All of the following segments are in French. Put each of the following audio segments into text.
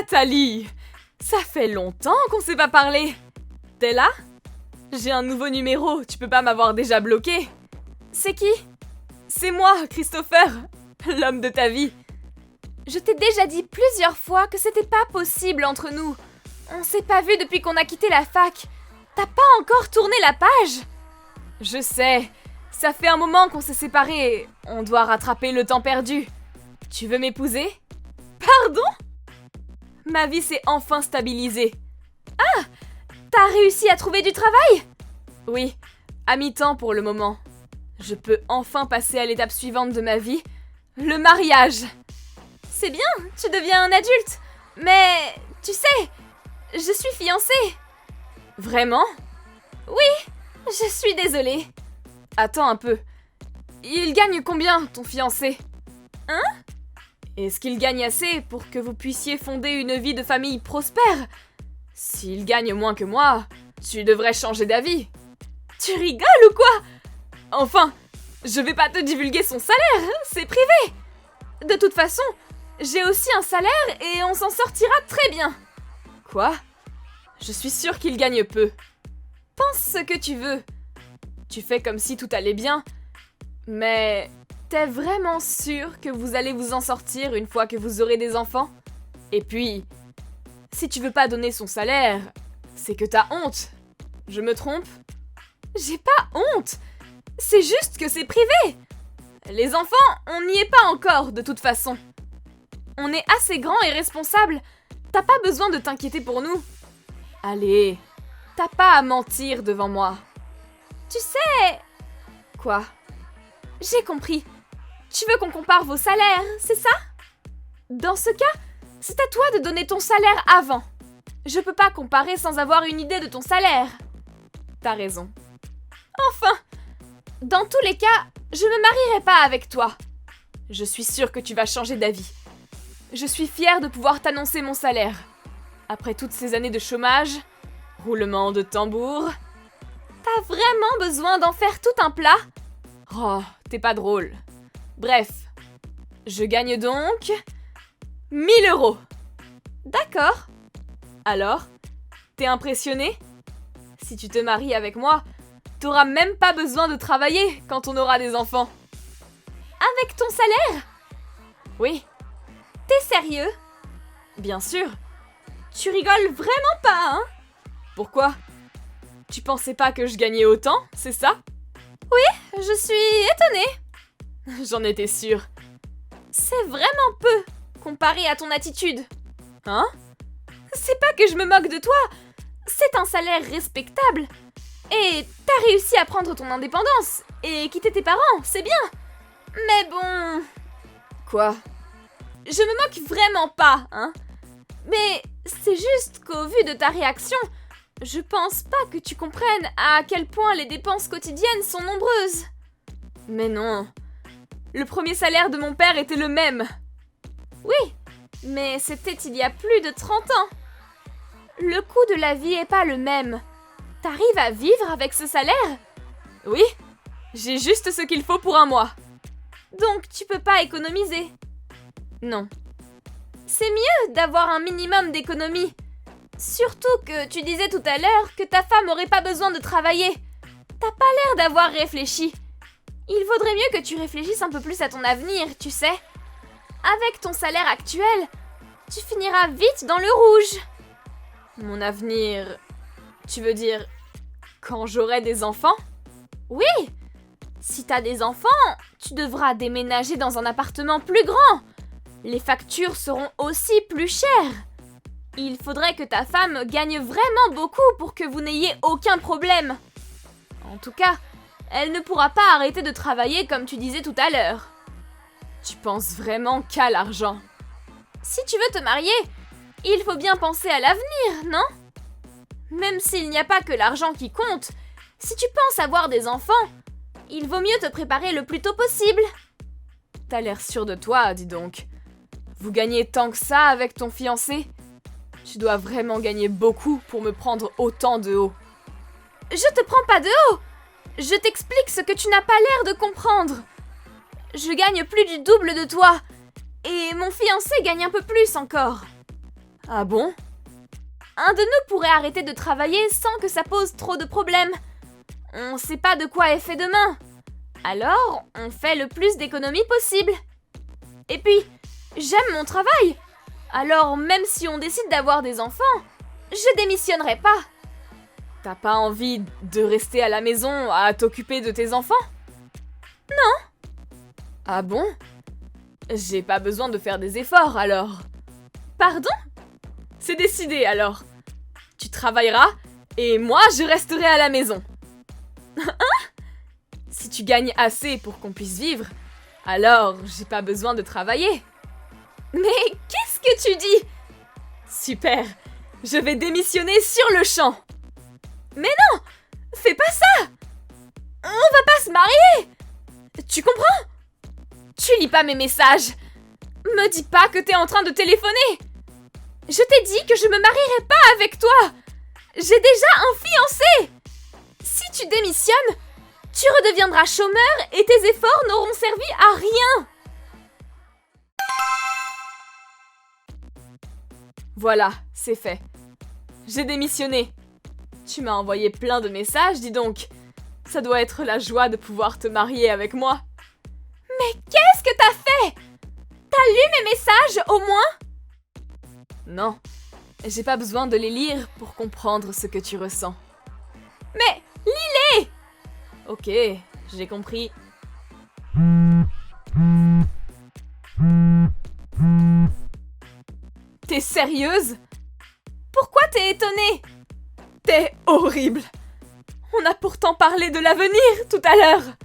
Nathalie! Ça fait longtemps qu'on s'est pas parlé. T'es là? J'ai un nouveau numéro, tu peux pas m'avoir déjà bloqué. C'est qui? C'est moi, Christopher, l'homme de ta vie. Je t'ai déjà dit plusieurs fois que c'était pas possible entre nous. On s'est pas vu depuis qu'on a quitté la fac. T'as pas encore tourné la page? Je sais, ça fait un moment qu'on s'est séparés. On doit rattraper le temps perdu. Tu veux m'épouser? Pardon? Ma vie s'est enfin stabilisée. Ah! T'as réussi à trouver du travail? Oui, à mi-temps pour le moment. Je peux enfin passer à l'étape suivante de ma vie, le mariage. C'est bien, tu deviens un adulte. Mais, tu sais, je suis fiancée. Vraiment? Oui, je suis désolée. Attends un peu. Il gagne combien, ton fiancé? Hein? Est-ce qu'il gagne assez pour que vous puissiez fonder une vie de famille prospère? S'il gagne moins que moi, tu devrais changer d'avis. Tu rigoles ou quoi? Enfin, je vais pas te divulguer son salaire, c'est privé. De toute façon, j'ai aussi un salaire et on s'en sortira très bien. Quoi? Je suis sûre qu'il gagne peu. Pense ce que tu veux. Tu fais comme si tout allait bien, mais t'es vraiment sûre que vous allez vous en sortir une fois que vous aurez des enfants? Et puis, si tu veux pas donner son salaire, c'est que t'as honte. Je me trompe? J'ai pas honte! C'est juste que c'est privé! Les enfants, on n'y est pas encore, de toute façon. On est assez grand et responsable. T'as pas besoin de t'inquiéter pour nous. Allez, t'as pas à mentir devant moi. Tu sais... Quoi? J'ai compris. Tu veux qu'on compare vos salaires, c'est ça? Dans ce cas, c'est à toi de donner ton salaire avant. Je peux pas comparer sans avoir une idée de ton salaire. T'as raison. Enfin, dans tous les cas, je me marierai pas avec toi. Je suis sûre que tu vas changer d'avis. Je suis fière de pouvoir t'annoncer mon salaire. Après toutes ces années de chômage, roulement de tambour... T'as vraiment besoin d'en faire tout un plat? Oh, t'es pas drôle. Bref, je gagne donc... 1000 €. D'accord. Alors, t'es impressionné? Si tu te maries avec moi, t'auras même pas besoin de travailler quand on aura des enfants. Avec ton salaire? Oui. T'es sérieux? Bien sûr. Tu rigoles vraiment pas, hein? Pourquoi? Tu pensais pas que je gagnais autant, c'est ça? Oui, je suis étonnée. J'en étais sûre. C'est vraiment peu, comparé à ton attitude. Hein? C'est pas que je me moque de toi, c'est un salaire respectable. Et t'as réussi à prendre ton indépendance et quitter tes parents, c'est bien. Mais bon... Quoi? Je me moque vraiment pas, hein? Mais c'est juste qu'au vu de ta réaction, je pense pas que tu comprennes à quel point les dépenses quotidiennes sont nombreuses. Mais non. Le premier salaire de mon père était le même. Oui, mais c'était il y a plus de 30 ans. Le coût de la vie est pas le même. T'arrives à vivre avec ce salaire? Oui, j'ai juste ce qu'il faut pour un mois. Donc tu peux pas économiser? Non. C'est mieux d'avoir un minimum d'économie. Surtout que tu disais tout à l'heure que ta femme aurait pas besoin de travailler. T'as pas l'air d'avoir réfléchi. Il vaudrait mieux que tu réfléchisses un peu plus à ton avenir, tu sais. Avec ton salaire actuel, tu finiras vite dans le rouge. Mon avenir... Tu veux dire... quand j'aurai des enfants? Oui! Si t'as des enfants, tu devras déménager dans un appartement plus grand. Les factures seront aussi plus chères. Il faudrait que ta femme gagne vraiment beaucoup pour que vous n'ayez aucun problème. En tout cas, elle ne pourra pas arrêter de travailler comme tu disais tout à l'heure. Tu penses vraiment qu'à l'argent? Si tu veux te marier, il faut bien penser à l'avenir, non? Même s'il n'y a pas que l'argent qui compte, si tu penses avoir des enfants, il vaut mieux te préparer le plus tôt possible. T'as l'air sûr de toi, dis donc. Vous gagnez tant que ça avec ton fiancé? Tu dois vraiment gagner beaucoup pour me prendre autant de haut. Je te prends pas de haut! Je t'explique ce que tu n'as pas l'air de comprendre. Je gagne plus du double de toi. Et mon fiancé gagne un peu plus encore. Ah bon? Un de nous pourrait arrêter de travailler sans que ça pose trop de problèmes. On sait pas de quoi est fait demain. Alors, on fait le plus d'économies possible. Et puis, j'aime mon travail. Alors, même si on décide d'avoir des enfants, je démissionnerai pas. T'as pas envie de rester à la maison à t'occuper de tes enfants? Non. Ah bon? J'ai pas besoin de faire des efforts alors. Pardon? C'est décidé alors. Tu travailleras et moi je resterai à la maison. Hein? Si tu gagnes assez pour qu'on puisse vivre, alors j'ai pas besoin de travailler. Mais qu'est-ce que tu dis? Super, je vais démissionner sur le champ. Mais non, fais pas ça. On va pas se marier. Tu comprends? Tu lis pas mes messages. Me dis pas que t'es en train de téléphoner. Je t'ai dit que je me marierai pas avec toi. J'ai déjà un fiancé. Si tu démissionnes, tu redeviendras chômeur et tes efforts n'auront servi à rien. Voilà, c'est fait. J'ai démissionné. Tu m'as envoyé plein de messages, dis donc. Ça doit être la joie de pouvoir te marier avec moi. Mais qu'est-ce que t'as fait? T'as lu mes messages, au moins? Non, j'ai pas besoin de les lire pour comprendre ce que tu ressens. Mais lis-les! Ok, j'ai compris. T'es sérieuse? Pourquoi t'es étonnée? T'es horrible. On a pourtant parlé de l'avenir tout à l'heure.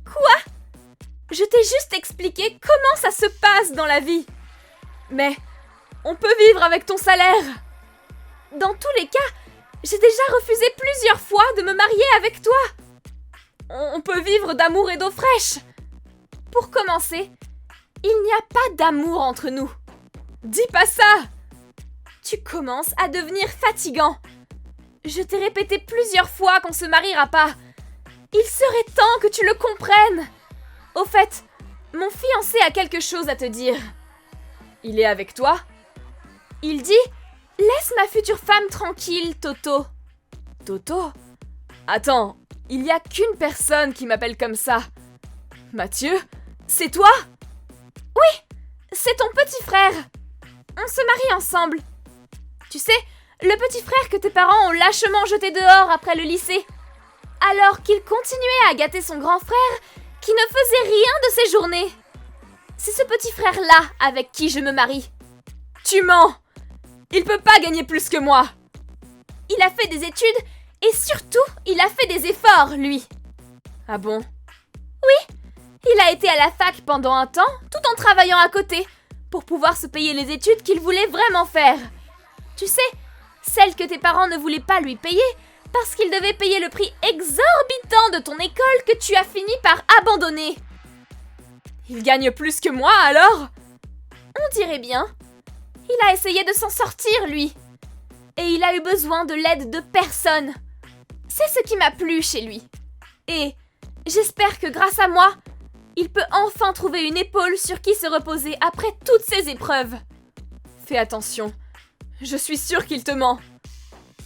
Quoi? Je t'ai juste expliqué comment ça se passe dans la vie. Mais on peut vivre avec ton salaire. Dans tous les cas, j'ai déjà refusé plusieurs fois de me marier avec toi. On peut vivre d'amour et d'eau fraîche. Pour commencer, il n'y a pas d'amour entre nous. Dis pas ça. Tu commences à devenir fatigant. Je t'ai répété plusieurs fois qu'on se mariera pas. Il serait temps que tu le comprennes. Au fait, mon fiancé a quelque chose à te dire. Il est avec toi? Il dit « Laisse ma future femme tranquille, Toto. » Toto? Attends, il y a qu'une personne qui m'appelle comme ça. Mathieu? C'est toi? Oui, c'est ton petit frère. On se marie ensemble. Tu sais, le petit frère que tes parents ont lâchement jeté dehors après le lycée. Alors qu'il continuait à gâter son grand frère qui ne faisait rien de ses journées. C'est ce petit frère-là avec qui je me marie. Tu mens! Il peut pas gagner plus que moi. Il a fait des études et surtout, il a fait des efforts, lui. Ah bon? Oui, il a été à la fac pendant un temps, tout en travaillant à côté, pour pouvoir se payer les études qu'il voulait vraiment faire. Tu sais, celles que tes parents ne voulaient pas lui payer parce qu'ils devaient payer le prix exorbitant de ton école que tu as fini par abandonner. Il gagne plus que moi, alors? On dirait bien. Il a essayé de s'en sortir, lui. Et il a eu besoin de l'aide de personne. C'est ce qui m'a plu chez lui. Et j'espère que grâce à moi, il peut enfin trouver une épaule sur qui se reposer après toutes ces épreuves. Fais attention. Je suis sûre qu'il te ment.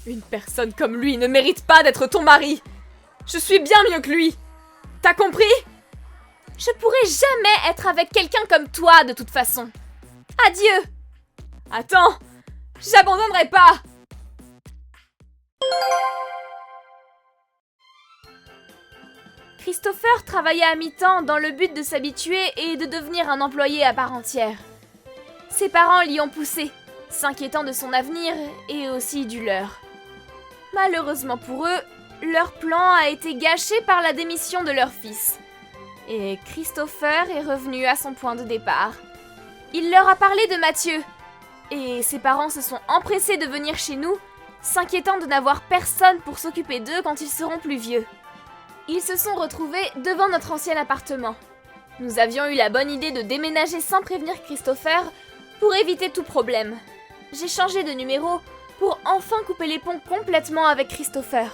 Une personne comme lui ne mérite pas d'être ton mari. Je suis bien mieux que lui. T'as compris? Je pourrais jamais être avec quelqu'un comme toi de toute façon. Adieu. Attends, j'abandonnerai pas. Christopher travaillait à mi-temps dans le but de s'habituer et de devenir un employé à part entière. Ses parents l'y ont poussé, s'inquiétant de son avenir et aussi du leur. Malheureusement pour eux, leur plan a été gâché par la démission de leur fils. Et Christopher est revenu à son point de départ. Il leur a parlé de Mathieu, et ses parents se sont empressés de venir chez nous, s'inquiétant de n'avoir personne pour s'occuper d'eux quand ils seront plus vieux. Ils se sont retrouvés devant notre ancien appartement. Nous avions eu la bonne idée de déménager sans prévenir Christopher pour éviter tout problème. J'ai changé de numéro pour enfin couper les ponts complètement avec Christopher.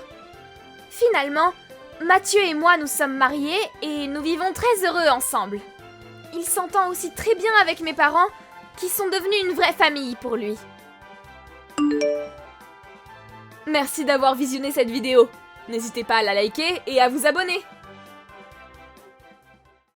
Finalement, Mathieu et moi nous sommes mariés et nous vivons très heureux ensemble. Il s'entend aussi très bien avec mes parents qui sont devenus une vraie famille pour lui. Merci d'avoir visionné cette vidéo. N'hésitez pas à la liker et à vous abonner.